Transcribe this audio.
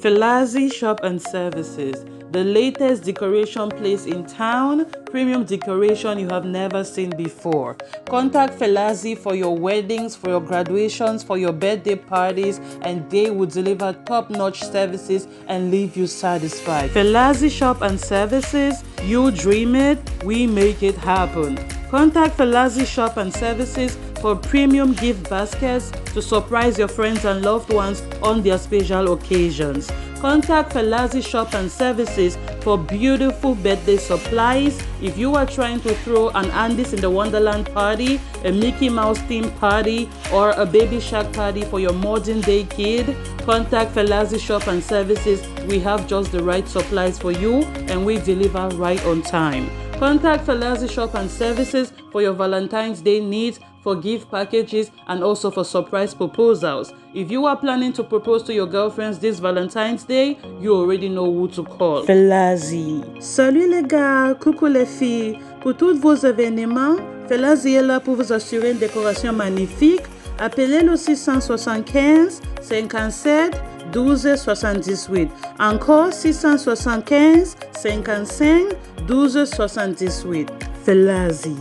Felazzi Shop and Services, the latest decoration place in town, premium decoration you have never seen before. Contact Felazzi for your weddings, for your graduations, for your birthday parties, and they will deliver top-notch services and leave you satisfied. Felazzi Shop and Services, you dream it, we make it happen. Contact Felazzi Shop and Services for premium gift baskets to surprise your friends and loved ones on their special occasions. Contact Felazzi Shop and Services for beautiful birthday supplies. If you are trying to throw an Alice in the Wonderland party, a Mickey Mouse themed party, or a Baby Shark party for your modern day kid, contact Felazzi Shop and Services. We have just the right supplies for you and we deliver right on time. Contact Felazzi Shop and Services for your Valentine's Day needs, for gift packages, and also for surprise proposals. If you are planning to propose to your girlfriends this Valentine's Day, you already know who to call. Felazzi. Salut les gars, coucou les filles. Pour tous vos événements, Felazzi est là pour vous assurer une décoration magnifique. Appelez le 675 57 12 78. Encore 675 55 12 78. Felazzi.